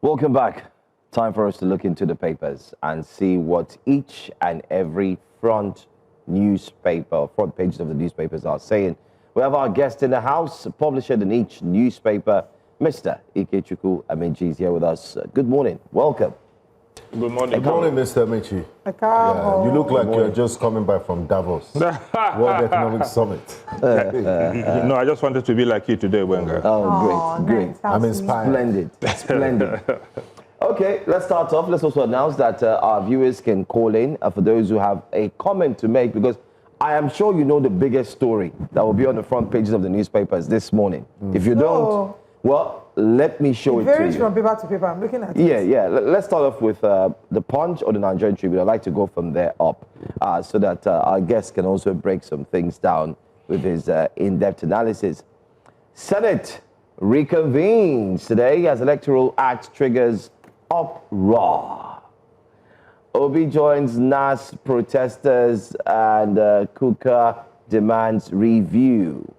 Welcome back. Time for us to look into the papers and see what each and every front pages of the newspapers are saying. We have our guest in the house, publisher in each newspaper, Mr. Ikechukwu Amaechi is here with us. Good morning. Welcome. Good morning. Good morning, Mr. Amaechi. Yeah, you look like you're just coming back from Davos, World Economic Summit. No, I just wanted to be like you today, Wenger. Oh, great. Nice. I'm inspired. Splendid. Okay, let's start off. Let's also announce that our viewers can call in for those who have a comment to make, because I am sure you know the biggest story that will be on the front pages of the newspapers this morning. If you don't, well, let me show it to you. It varies from paper to paper. I'm looking at it. Yeah. Let's start off with the Punch or the Nigerian Tribune. I'd like to go from there up so that our guest can also break some things down with his in-depth analysis. Senate reconvenes today as Electoral Act triggers uproar. Obi joins NAS protesters and Kuka demands review.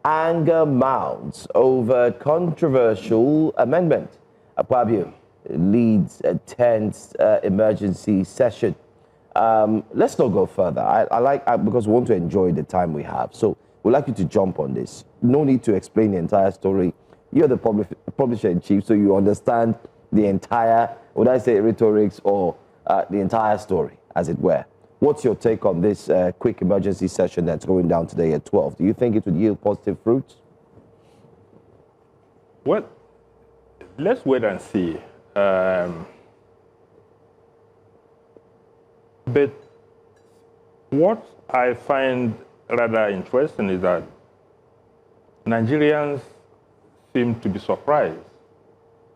Anger mounts over controversial amendment. Akpabio leads a tense emergency session. Let's not go further. Because we want to enjoy the time we have. So we'd like you to jump on this. No need to explain the entire story. You're the publisher in chief, so you understand the entire, would I say rhetorics or the entire story, as it were. What's your take on this quick emergency session that's going down today at 12? Do you think it would yield positive fruits? Well, let's wait and see. But what I find rather interesting is that Nigerians seem to be surprised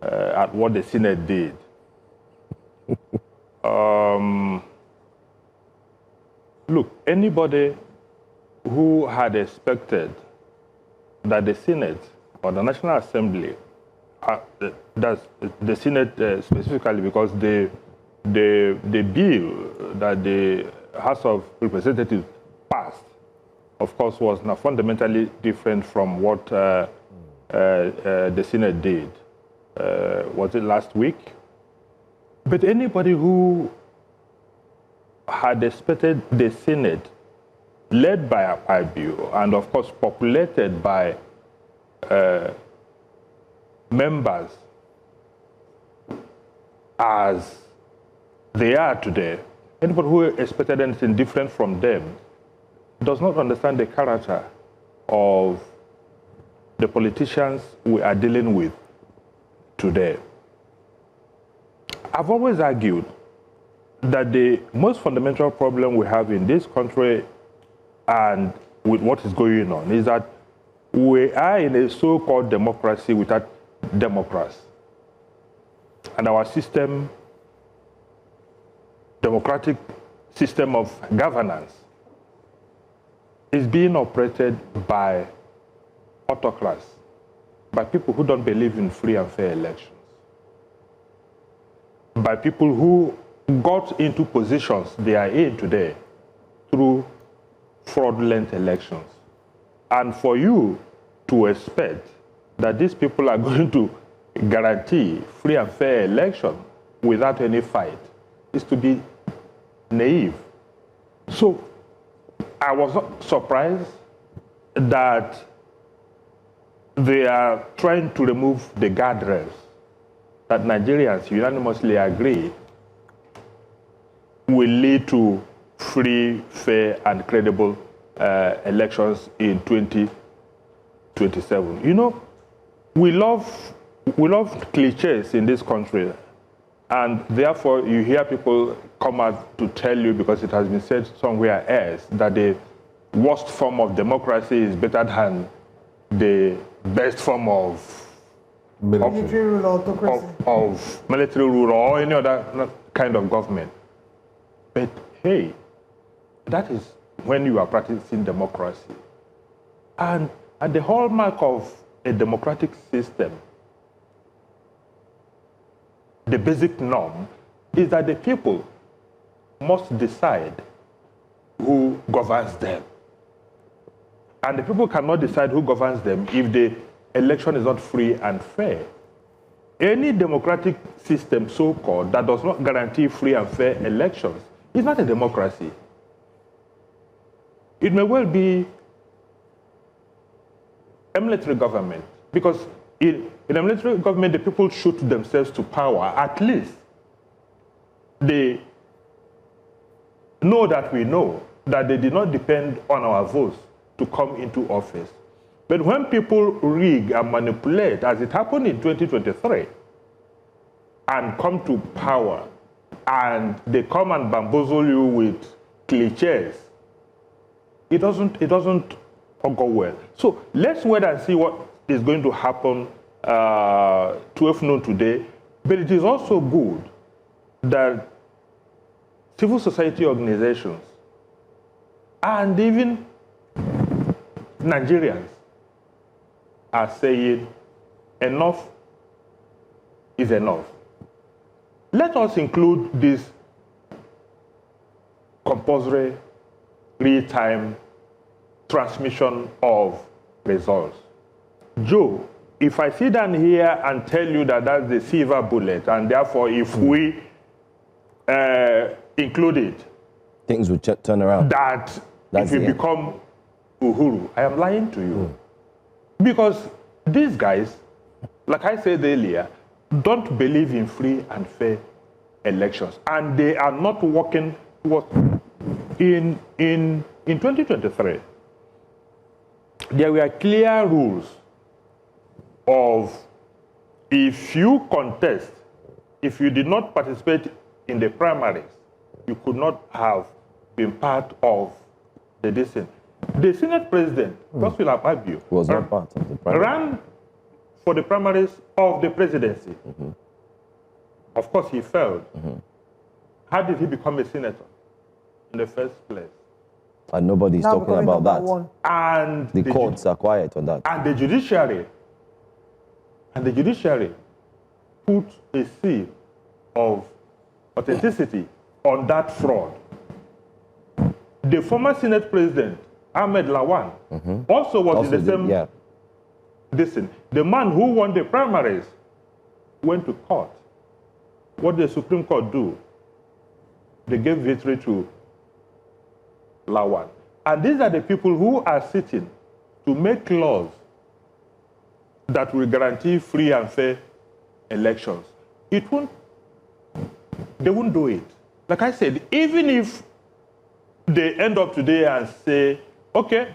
at what the Senate did. Look, anybody who had expected that the Senate or the National Assembly, that's the Senate specifically, because the bill that the House of Representatives passed, of course, was now fundamentally different from what the Senate did. Was it last week? But anybody who had expected the Senate, led by Akpabio, and of course populated by members as they are today, anybody who expected anything different from them does not understand the character of the politicians we are dealing with today. I've always argued that the most fundamental problem we have in this country and with what is going on is that we are in a so-called democracy without democrats. And our system, democratic system of governance, is being operated by autocrats, by people who don't believe in free and fair elections, by people who got into positions they are in today through fraudulent elections. And for you to expect that these people are going to guarantee free and fair election without any fight is to be naive. So I was not surprised that they are trying to remove the guardrails that Nigerians unanimously agree will lead to free, fair, and credible elections in 2027. You know, we love cliches in this country, and therefore you hear people come out to tell you, because it has been said somewhere else, that the worst form of democracy is better than the best form of military rule or autocracy. Of military rule or any other kind of government. But hey, that is when you are practicing democracy. And the hallmark of a democratic system, the basic norm, is that the people must decide who governs them. And the people cannot decide who governs them if the election is not free and fair. any democratic system, so-called, that does not guarantee free and fair elections is not a democracy. It may well be a military government, because in a military government, the people shoot themselves to power. At least they know that we know that they did not depend on our votes to come into office. But when people rig and manipulate, as it happened in 2023, and come to power, and they come and bamboozle you with cliches, it doesn't go well. So let's wait and see what is going to happen 12 noon today. But it is also good that civil society organizations and even Nigerians are saying enough is enough. Let us include this compulsory real-time transmission of results. Joe, if I sit down here and tell you that that's the silver bullet, and therefore if we include it, things will turn around. That if we become Uhuru, I am lying to you. Because these guys, like I said earlier, don't believe in free and fair elections. And they are not working towards. In 2023, there were clear rules of if you contest, if you did not participate in the primaries, you could not have been part of the decision. The Senate President, Godswill Akpabio, was not part of the primaries. Ran for the primaries of the presidency. Of course, he failed. How did he become a senator in the first place? And nobody's Now talking about that. one. And The courts are quiet on that. And the judiciary put a seal of authenticity on that fraud. The former Senate President, Ahmed Lawan, also was in the same listen. The man who won the primaries went to court. What did the Supreme Court do? They gave victory to Lawan. And these are the people who are sitting to make laws that will guarantee free and fair elections. They won't do it. Like I said, even if they end up today and say, okay,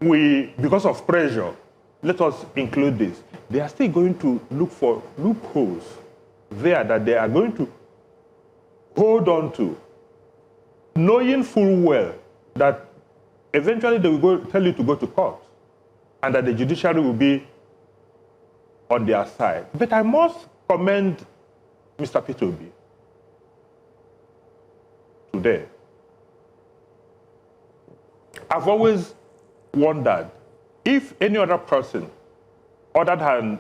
because of pressure, let us include this. They are still going to look for loopholes there that they are going to hold on to, knowing full well that eventually they will tell you to go to court and that the judiciary will be on their side. But I must commend Mr. P2B today. I've always wondered if any other person other than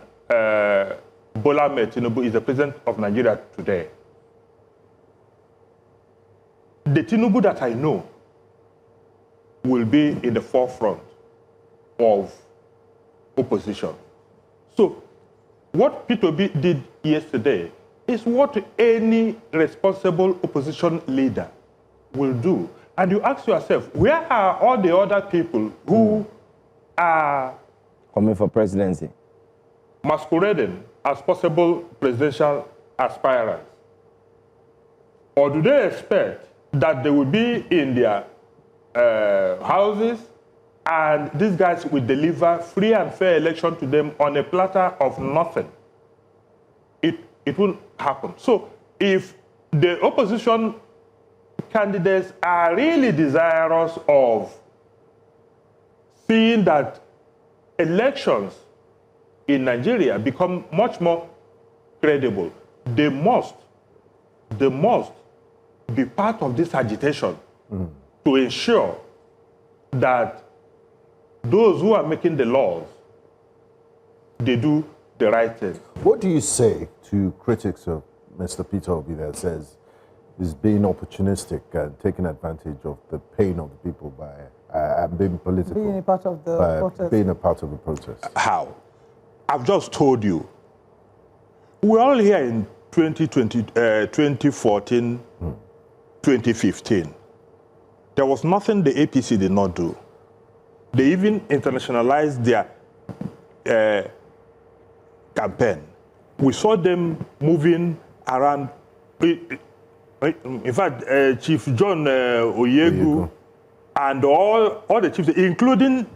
Bola Ahmed Tinubu is the president of Nigeria today, the Tinubu that I know will be in the forefront of opposition. So what P2B did yesterday is what any responsible opposition leader will do. And you ask yourself, where are all the other people who are coming for presidency, masquerading as possible presidential aspirants? Or do they expect that they will be in their houses and these guys will deliver free and fair election to them on a platter of nothing? It won't happen. So if the opposition candidates are really desirous of seeing that elections in Nigeria become much more credible, they must be part of this agitation to ensure that those who are making the laws, they do the right thing. What do you say to critics of Mr. Peter Obi that says he's being opportunistic and taking advantage of the pain of the people by being political? Being a part of the protest. Being a part of the protest. How? I've just told you we're all here in 2014, 2015. There was nothing the APC did not do. They even internationalized their campaign. We saw them moving around. In fact, Chief John Oyegu and all the chiefs, including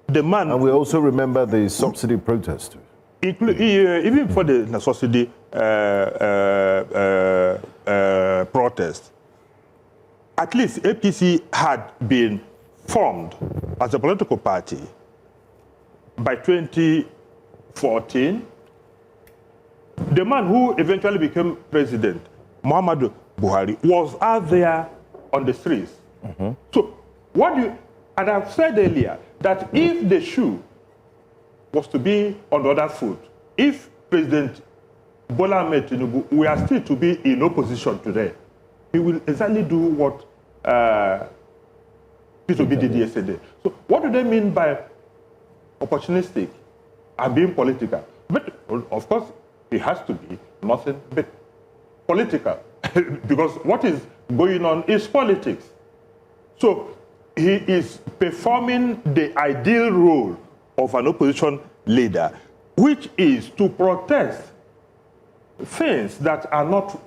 the man. And we also remember the subsidy protest. Even for the subsidy protest. At least APC had been formed as a political party by 2014. The man who eventually became president, Muhammadu Buhari, was out there on the streets. So what do you, and I've said earlier that if the shoe was to be on the other foot, if President Bola Ahmed Tinubu were still to be in opposition today, he will exactly do what P2B did yesterday. So what do they mean by opportunistic and being political? But of course, it has to be nothing but political, because what is going on is politics. So he is performing the ideal role of an opposition leader, which is to protest things that are not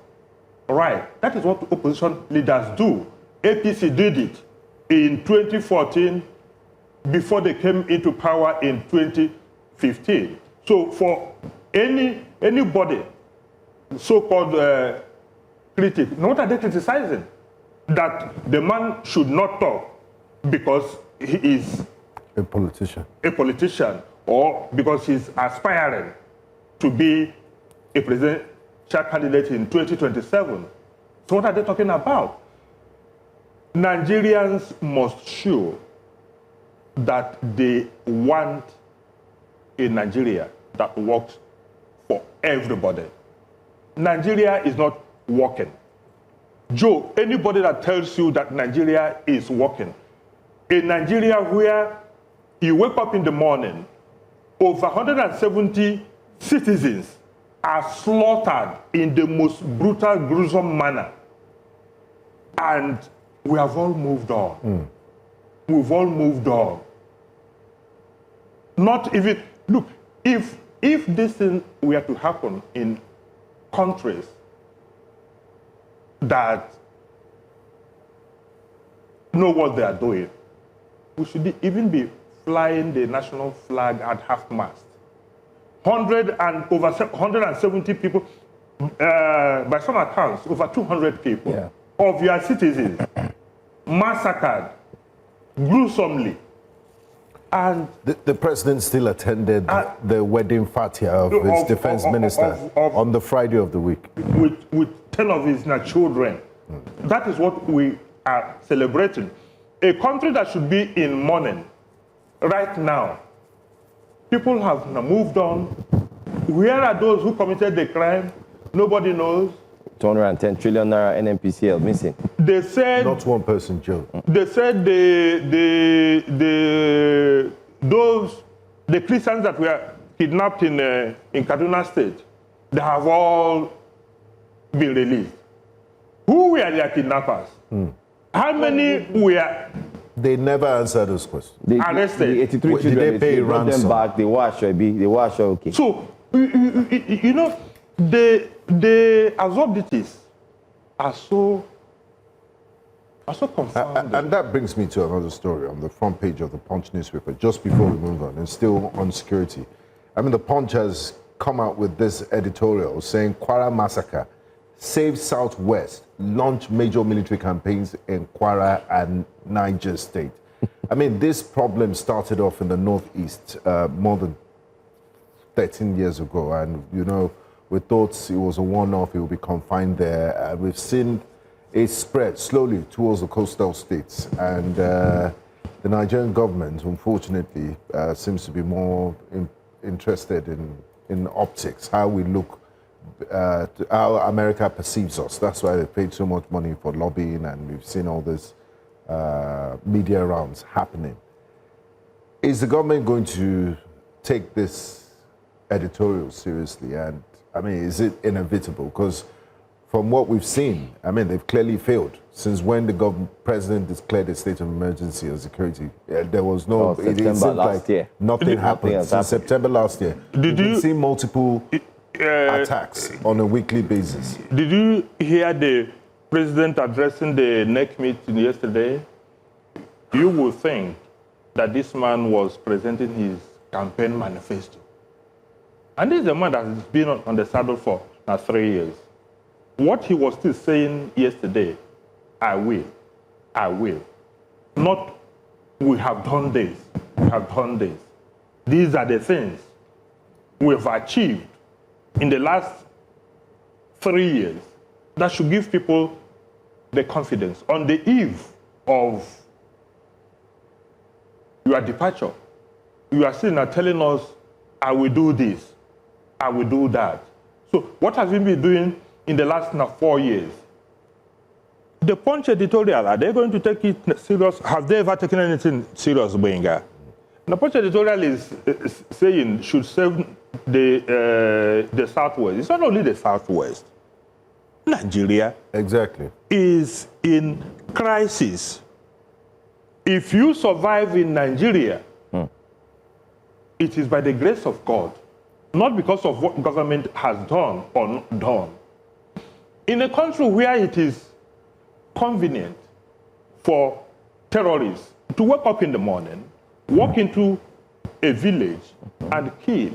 right. That is what opposition leaders do. APC did it in 2014 before they came into power in 2015. So for anybody, so-called critic, what are they criticizing? That the man should not talk because he is a politician, or because he's aspiring to be a presidential candidate in 2027. So what are they talking about? Nigerians must show that they want a Nigeria that works for everybody. Nigeria is not working. Joe, anybody that tells you that Nigeria is working, a Nigeria where you wake up in the morning, over 170 citizens are slaughtered in the most brutal, gruesome manner. And we have all moved on. We've all moved on. Not even, look, if this thing were to happen in countries that know what they are doing, we should even be flying the national flag at half-mast. 170 people, by some accounts, over 200 people of your citizens massacred gruesomely. And the president still attended the wedding fatia of his defense minister on the Friday of the week. With 10 of his children. That is what we are celebrating. A country that should be in mourning right now. People have moved on. Where are those who committed the crime? Nobody knows. 210 trillion naira NNPCL missing. They said not one person, Joe. They said the Christians that were kidnapped in Kaduna State, they have all been released. Who were their kidnappers? How many were? They never answered those questions. Arrested. The 83 children, did they pay brought them back. They wash okay. So you know the absurdities are so confounding. And that brings me to another story on the front page of the Punch newspaper, just before we move on, and still on security. I mean, the Punch has come out with this editorial saying Kwara massacre, save Southwest, launch major military campaigns in Kwara and Niger State. I mean, this problem started off in the Northeast more than 13 years ago, and, you know, we thought it was a one-off, it would be confined there. We've seen it spread slowly towards the coastal states, and the Nigerian government, unfortunately, seems to be more interested in optics, how we look, how America perceives us. That's why they paid so much money for lobbying, and we've seen all this media rounds happening. Is the government going to take this editorial seriously and I mean, is it inevitable? Because from what we've seen, I mean, they've clearly failed. Since when the president declared a state of emergency or security, there was no... September last year. Nothing happened since September last year. Did you see multiple attacks on a weekly basis? Did you hear the president addressing the NEC meeting yesterday? You would think that this man was presenting his campaign manifesto. And this is a man that has been on the saddle for now 3 years. What he was still saying yesterday, I will. Not, we have done this, we have done this. These are the things we've achieved in the last 3 years that should give people the confidence. On the eve of your departure, you are still not telling us, I will do this, I will do that. So what have you been doing in the last 4 years? The Punch editorial, are they going to take it serious? Have they ever taken anything serious, Boinga? The Punch editorial is saying should save the Southwest. It's not only the Southwest. Nigeria is in crisis. If you survive in Nigeria, it is by the grace of God, not because of what government has done or not done. In a country where it is convenient for terrorists to wake up in the morning, walk into a village and kill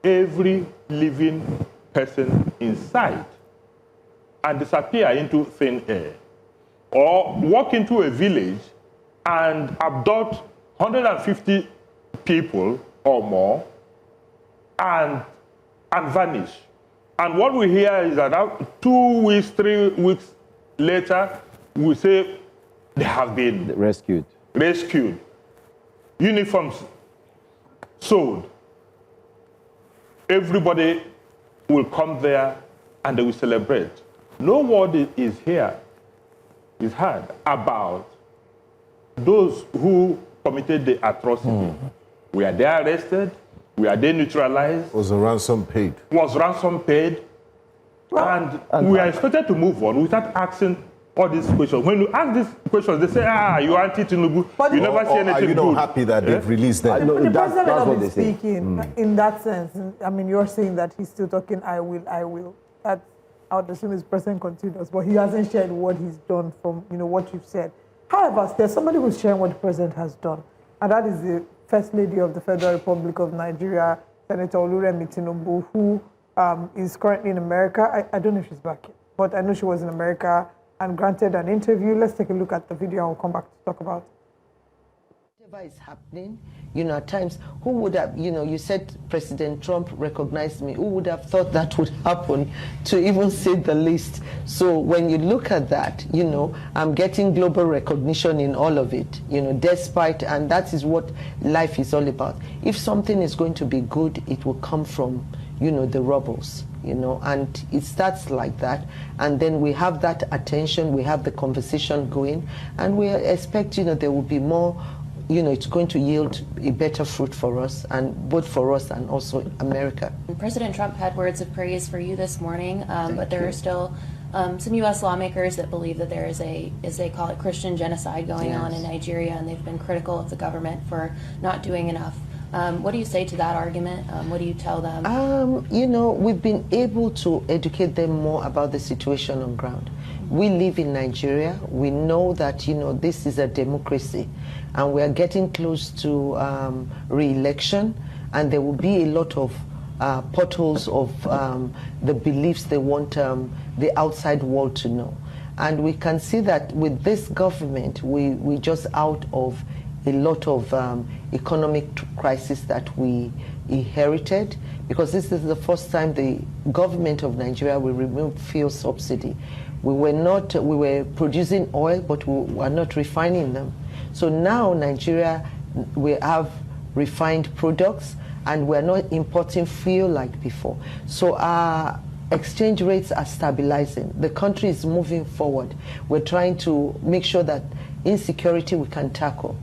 every living person in sight and disappear into thin air, or walk into a village and abduct 150 people or more and vanish. And what we hear is that 2 weeks, 3 weeks later, we say they have been rescued. Uniforms sold. Everybody will come there and they will celebrate. No word is heard about those who committed the atrocity. Were they arrested? Were they neutralized? Was a ransom paid? Was ransom paid? And we are expected to move on without asking all these questions. When you ask these questions, they say, you anti-Tinubu. You never see anything Are you not good. happy that they've released them? The president that's what is they say. speaking in that sense. I mean, you're saying that he's still talking, I will. That I would assume is present continuous, but he hasn't shared what he's done from, what you've said. However, there's somebody who's sharing what the president has done, and that is the First Lady of the Federal Republic of Nigeria, Senator Oluremi Tinubu, who is currently in America. I don't know if she's back yet, but I know she was in America and granted an interview. Let's take a look at the video and we'll come back to talk about it. Whatever is happening, at times, who would have, you said President Trump recognized me. Who would have thought that would happen, to even say the least? So when you look at that, I'm getting global recognition in all of it, despite, and that is what life is all about. If something is going to be good, it will come from, the rebels, and it starts like that. And then we have that attention, we have the conversation going, and we expect, there will be more. It's going to yield a better fruit for us, and both for us and also America. President Trump had words of praise for you this morning, but there are still some U.S. lawmakers that believe that there is as they call it, Christian genocide going on in Nigeria, and they've been critical of the government for not doing enough. What do you say to that argument? What do you tell them? We've been able to educate them more about the situation on ground. We live in Nigeria. We know that, this is a democracy, and we are getting close to re-election, and there will be a lot of potholes of the beliefs they want the outside world to know. And we can see that with this government, we just out of a lot of economic crisis that we inherited, because this is the first time the government of Nigeria will remove fuel subsidy. We were producing oil, but we were not refining them. So now Nigeria, we have refined products, and we're not importing fuel like before. So our exchange rates are stabilizing. The country is moving forward. We're trying to make sure that insecurity we can tackle.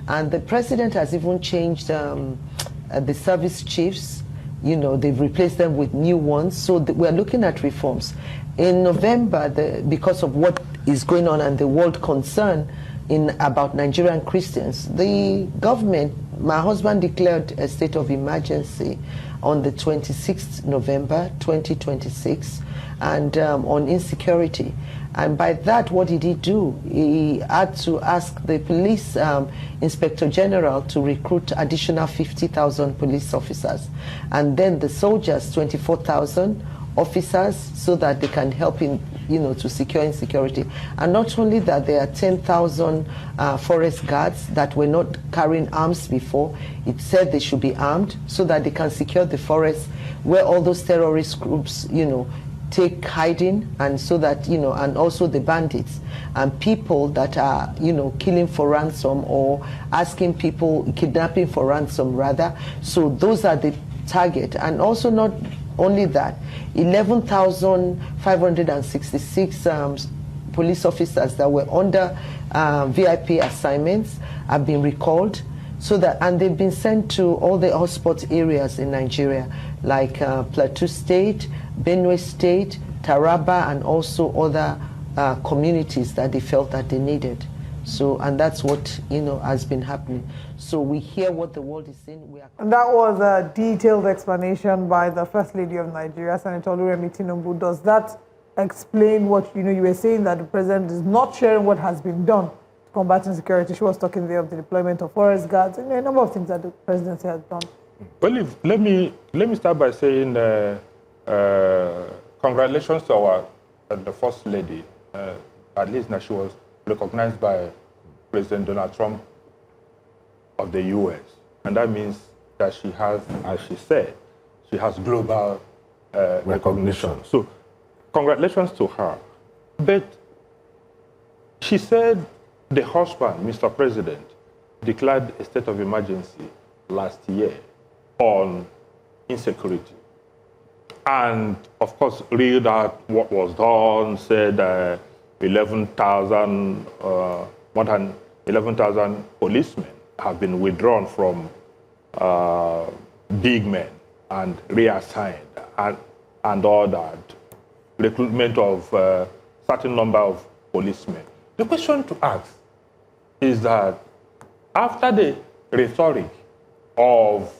And the president has even changed the service chiefs. they've replaced them with new ones. So we're looking at reforms. In November, because of what is going on and the world concern about Nigerian Christians, the government, my husband declared a state of emergency on the 26th November 2026 and on insecurity. And by that, what did he do? He had to ask the police inspector general to recruit additional 50,000 police officers. And then the soldiers, 24,000 officers, so that they can help in, to secure insecurity. And not only that, there are 10,000 forest guards that were not carrying arms before. It said they should be armed so that they can secure the forest where all those terrorist groups, take hiding, and so that, and also the bandits and people that are, killing for ransom or asking people, kidnapping for ransom rather. So those are the target. And also not only that, 11,566 police officers that were under VIP assignments have been recalled. So that, and they've been sent to all the hotspot areas in Nigeria, like Plateau State, Benue State, Taraba, and also other communities that they felt that they needed. So, and that's what, has been happening. So we hear what the world is saying. And that was a detailed explanation by the First Lady of Nigeria, Senator Oluremi Tinubu. Does that explain what, you were saying that the president is not sharing what has been done to combat insecurity? She was talking there of the deployment of forest guards and a number of things that the presidency has done. Well, let me start by saying congratulations to the First Lady. At least now she was recognized by President Donald Trump of the U.S. And that means that she has, as she said, she has global recognition. So congratulations to her. But she said the husband, Mr. President, declared a state of emergency last year on insecurity. And, of course, read out what was done, said more than 11,000 policemen have been withdrawn from big men and reassigned and all that. Recruitment of a certain number of policemen. The question to ask is that after the rhetoric of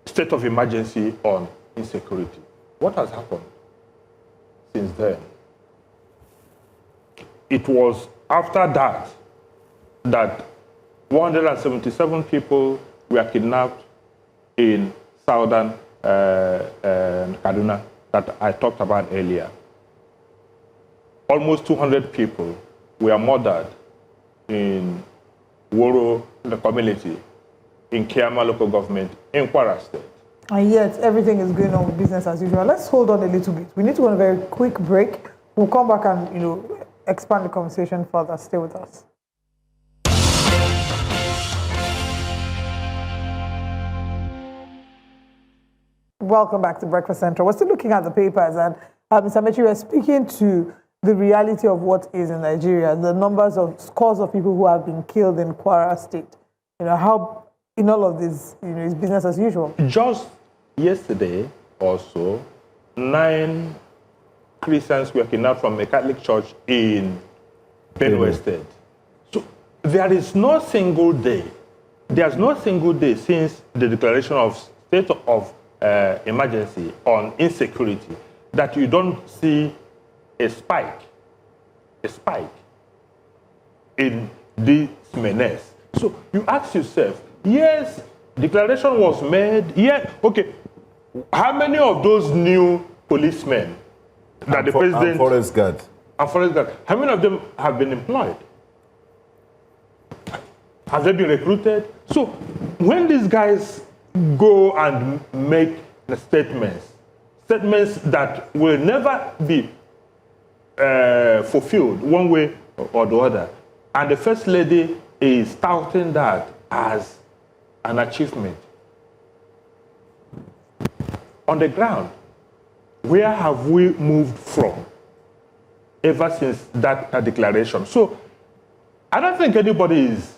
state of emergency on insecurity, what has happened since then? It was after that 177 people were kidnapped in southern Kaduna that I talked about earlier. Almost 200 people were murdered in Woro, the community, in Kiama local government, in Kwara State. And yet, everything is going on with business as usual. Let's hold on a little bit. We need to go on a very quick break. We'll come back and, expand the conversation further. Stay with us. Welcome back to Breakfast Central. We're still looking at the papers, and Mr. Amaechi, we're speaking to the reality of what is in Nigeria, the numbers of scores of people who have been killed in Kwara State. How in all of this, is business as usual. Just yesterday also, 9 Christians were kidnapped from a Catholic church in Benue State. So there is no single day, since the declaration of state of emergency on insecurity that you don't see a spike in this menace. So you ask yourself, yes, declaration was made, okay, how many of those new policemen that the president... And forest guard. How many of them have been employed? Have they been recruited? So when these guys go and make the statements that will never be fulfilled one way or the other, and the First Lady is touting that as an achievement. On the ground, where have we moved from ever since that declaration? So I don't think anybody is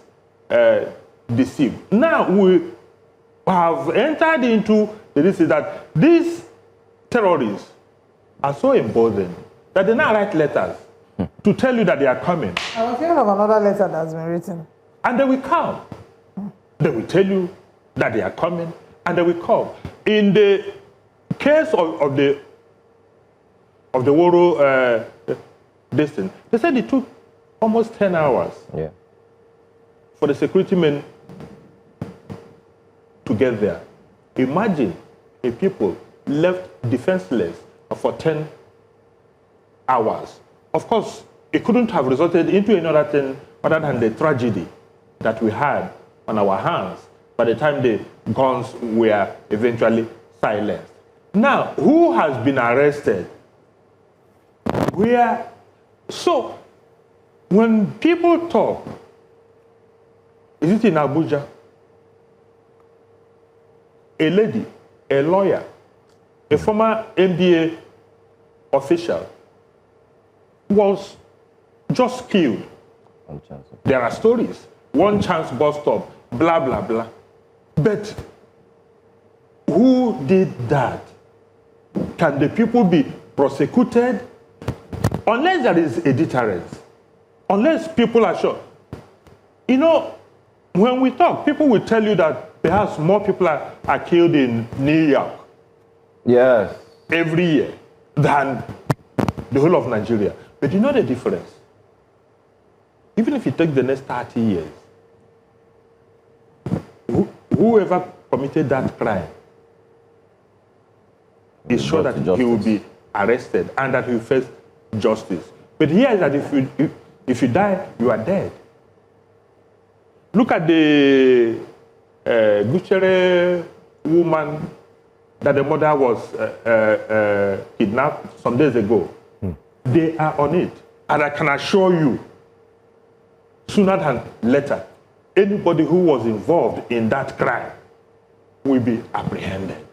deceived. Now, have entered into this is that these terrorists are so emboldened that they now write letters to tell you that they are coming. I was hearing of another letter that's been written. And they will come. They will tell you that they are coming, and they will come. In the case of the Woro distance, they said it took almost 10 hours for the security men to get there. Imagine if people left defenseless for 10 hours. Of course, it couldn't have resulted into another thing other than the tragedy that we had on our hands by the time the guns were eventually silenced. Now, who has been arrested? So, when people talk, is it in Abuja? A lady, a lawyer, a former NBA official was just killed. There are stories. One chance bus stop, blah, blah, blah. But who did that? Can the people be prosecuted? Unless there is a deterrence. Unless people are sure. You know, when we talk, people will tell you that perhaps more people are killed in New York. Yes. Every year than the whole of Nigeria. But you know the difference? Even if you take the next 30 years, whoever committed that crime is sure that he will be arrested and that he will face justice. But here is that if you die, you are dead. Look at the Guchere woman that the mother was kidnapped some days ago. They are on it. And I can assure you, sooner than later, anybody who was involved in that crime will be apprehended.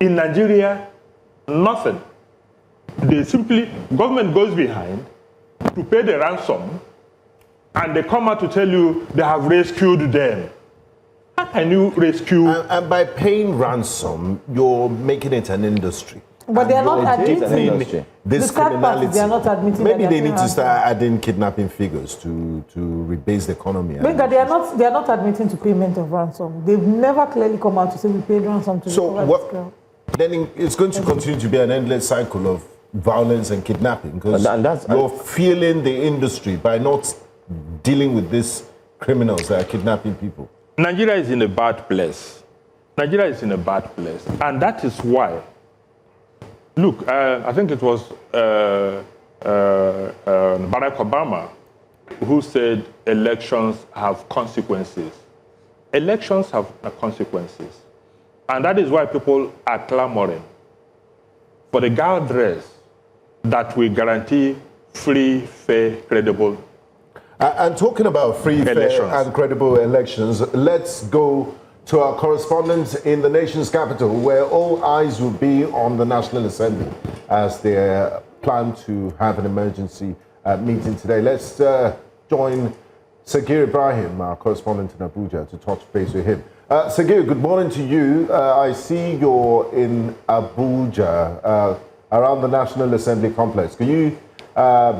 In Nigeria, nothing. Government goes behind to pay the ransom, and they come out to tell you they have rescued them. How can you rescue? And by paying ransom, you're making it an industry. But they are not admitting this criminality. They are not admitting. Maybe they need to start adding kidnapping figures to rebase the economy. Because they are not admitting to payment of ransom. They've never clearly come out to say we paid ransom to. So what? Then it's going to continue to be an endless cycle of violence and kidnapping because you're fueling the industry by not dealing with these criminals that are kidnapping people. Nigeria is in a bad place. Nigeria is in a bad place, and that is why. Look, I think it was Barack Obama who said elections have consequences. Elections have consequences. And that is why people are clamoring for the guardrails that will guarantee free, fair, credible and talking about free, elections. Fair and credible elections, let's go to our correspondent in the nation's capital, where all eyes will be on the National Assembly as they plan to have an emergency meeting today. Let's join Sagir Ibrahim, our correspondent in Abuja, to touch base with him. Sagir, good morning to you. I see you're in Abuja, around the National Assembly complex. Can you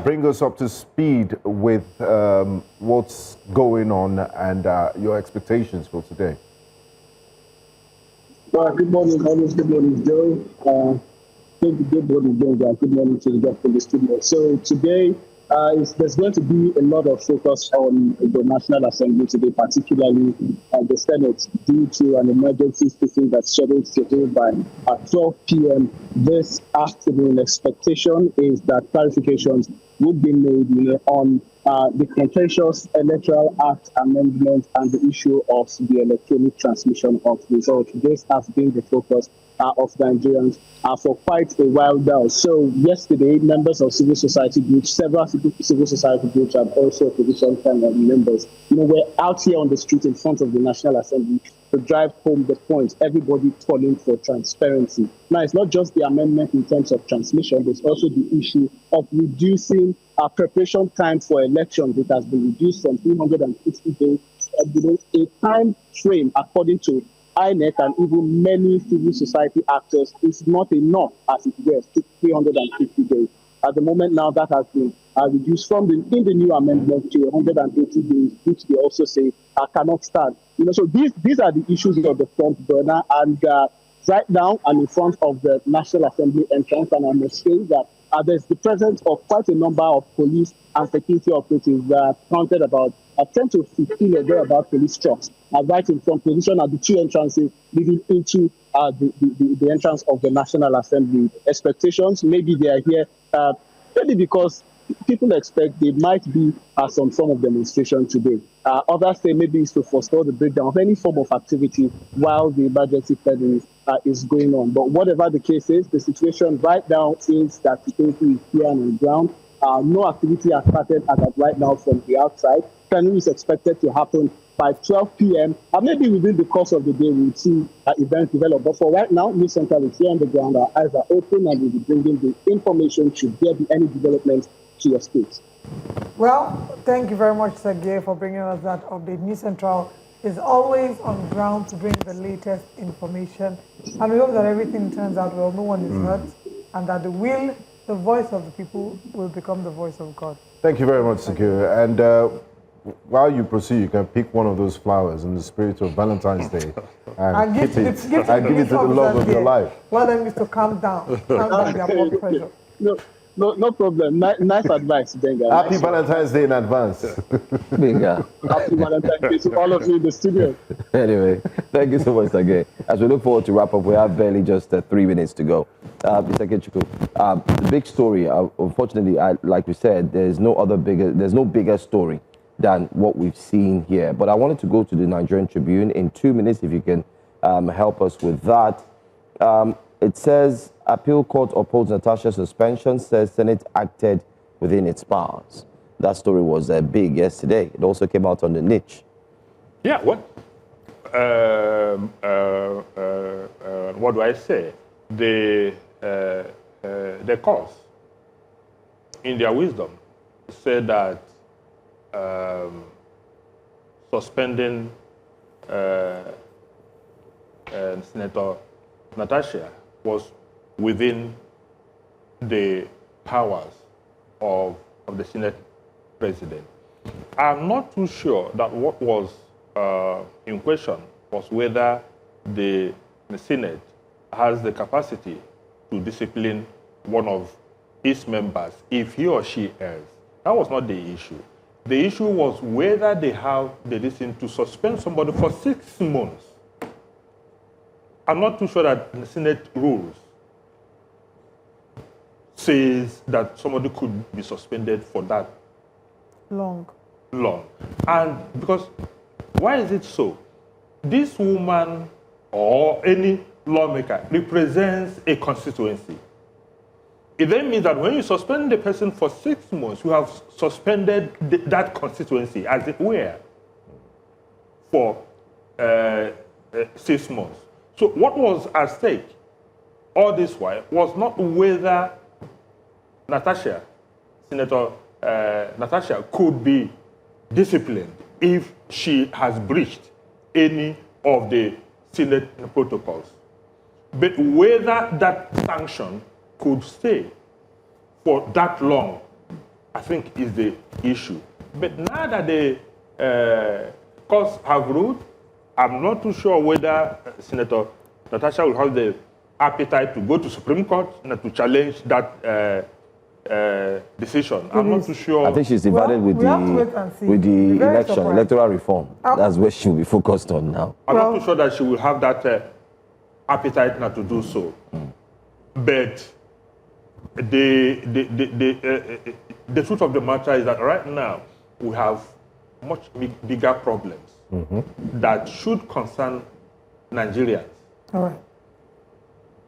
bring us up to speed with what's going on and your expectations for today? Good morning, Holmes. Good morning, Joe. Good morning, Joe. Good morning to the doctor in the studio. So today, there's going to be a lot of focus on the National Assembly today, particularly the Senate, due to an emergency sitting that's scheduled to hold by 12 p.m. this afternoon. Expectation is that clarifications would be made on the contentious Electoral Act amendment and the issue of the electronic transmission of results. This has been the focus of Nigerians for quite a while now. So yesterday, members of civil society groups, several civil society groups and also opposition members, were out here on the street in front of the National Assembly to drive home the point. Everybody calling for transparency. Now, it's not just the amendment in terms of transmission, there's also the issue of reducing preparation time for elections. It has been reduced from 360 days, a time frame according to INEC and even many civil society actors is not enough as it were, 350 days. At the moment now, that has been reduced from in the new amendment to 180 days, which they also say cannot stand. So these are the issues of the front burner, and right now I'm in front of the National Assembly entrance, and I must say that there's the presence of quite a number of police and security operatives that counted about 10 to 15 or thereabout police trucks right in front, position at the two entrances leading into the entrance of the National Assembly. Expectations, maybe they are here, maybe because people expect there might be some form of demonstration today. Others say maybe it's to forestall the breakdown of any form of activity while the emergency planning is going on. But whatever the case is, the situation right now is that security is here on the ground. No activity has started as of right now from the outside. Planning is expected to happen by 12 p.m. Maybe within the course of the day, we'll see events develop. But for right now, News Central is here on the ground. Our eyes are open, and we'll be bringing the information should there be any developments to your state. Well, thank you very much, Sergey, for bringing us that update. News Central is always on ground to bring the latest information. And we hope that everything turns out well, no one is hurt, and that the voice of the people will become the voice of God. Thank you very much, Secure. And while you proceed, you can pick one of those flowers in the spirit of Valentine's Day and give it to the love of your life. Well, then, Mr. Calm down. Calm down their blood pressure. No problem. Nice advice, Benga. Happy Valentine's Day in advance. Benga. Happy Valentine's Day to all of you in the studio. Anyway, thank you so much again. As we look forward to wrap up, we have barely just 3 minutes to go. Mr. Ikechukwu, the big story, unfortunately, like we said, there's no bigger story than what we've seen here. But I wanted to go to the Nigerian Tribune in 2 minutes, if you can help us with that. It says, appeal court upholds Natasha's suspension, says Senate acted within its powers. That story was big yesterday. It also came out on the niche. Yeah, what do I say? The courts, in their wisdom, said that suspending Senator Natasha was within the powers of the Senate president. I'm not too sure that what was in question was whether the Senate has the capacity to discipline one of its members if he or she errs. That was not the issue. The issue was whether they have the reason to suspend somebody for 6 months. I'm not too sure that the Senate rules says that somebody could be suspended for that long. And because, why is it so? This woman or any lawmaker represents a constituency. It then means that when you suspend the person for 6 months, you have suspended that constituency, as it were, for 6 months. So what was at stake all this while was not whether Senator Natasha could be disciplined if she has breached any of the Senate protocols, but whether that sanction could stay for that long, I think, is the issue. But now that the courts have ruled, I'm not too sure whether Senator Natasha will have the appetite to go to Supreme Court and to challenge that decision. I'm not too sure. I think she's divided with the electoral reform. That's where she will be focused on now. I'm not too sure that she will have that appetite not to do so. But the truth of the matter is that right now we have much bigger problems that should concern Nigerians. All right.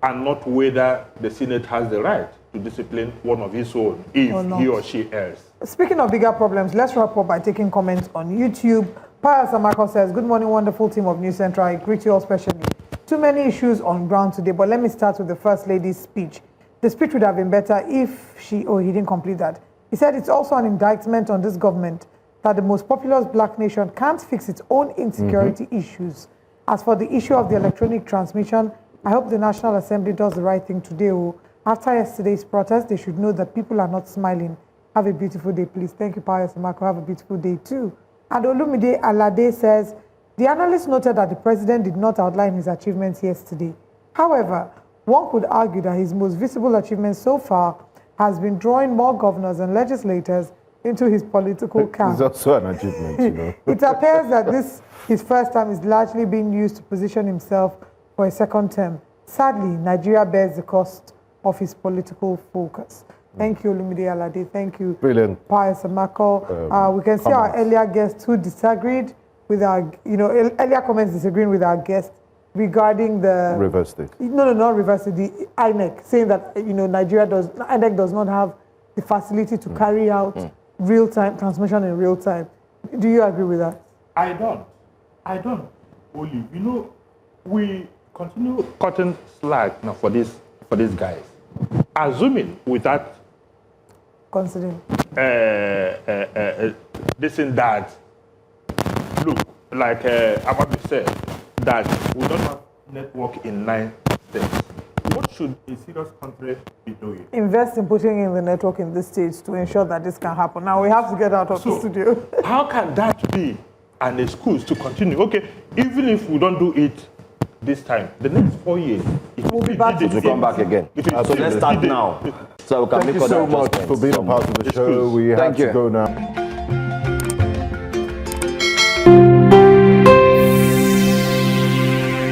And not whether the Senate has the right to discipline one of his own if he or she errs. Speaking of bigger problems, let's wrap up by taking comments on YouTube. Pius Amako says, good morning, wonderful team of News Central. I greet you all specially. Too many issues on ground today, but let me start with the First Lady's speech. The speech would have been better if he didn't complete that. He said it's also an indictment on this government that the most populous black nation can't fix its own insecurity issues As for the issue of the electronic transmission, I hope the National Assembly does the right thing today. After yesterday's protest, they should know that people are not smiling. Have a beautiful day, please. Thank you, Pius Marco. Have a beautiful day, too. And Olumide Alade says, the analyst noted that the president did not outline his achievements yesterday. However, one could argue that his most visible achievement so far has been drawing more governors and legislators into his political camp. It's also an achievement, you know. It appears that his first time is largely being used to position himself for a second term. Sadly, Nigeria bears the cost of his political focus. Thank you, Olumide Alade. Thank you, Brilliant. Pius Amako. We can see our earlier guests who disagreed with our, earlier comments disagreeing with our guest regarding the Reverse State. No, not reverse State, the INEC, saying that INEC does not have the facility to carry out real-time transmission in real time. Do you agree with that? I don't. Olive, we continue cutting slack now for these guys, assuming without considering this and that. Look, like Amaechi said, that we don't have network in 9 states. What should a serious country be doing? Invest in putting in the network in this stage to ensure that this can happen. Now we have to get out of the studio. How can that be an excuse to continue? Okay, even if we don't do it this time, the next 4 years, we'll be back. It will come back again. So let's start now. So we can Thank you so much for being a part of the show. We have to go now.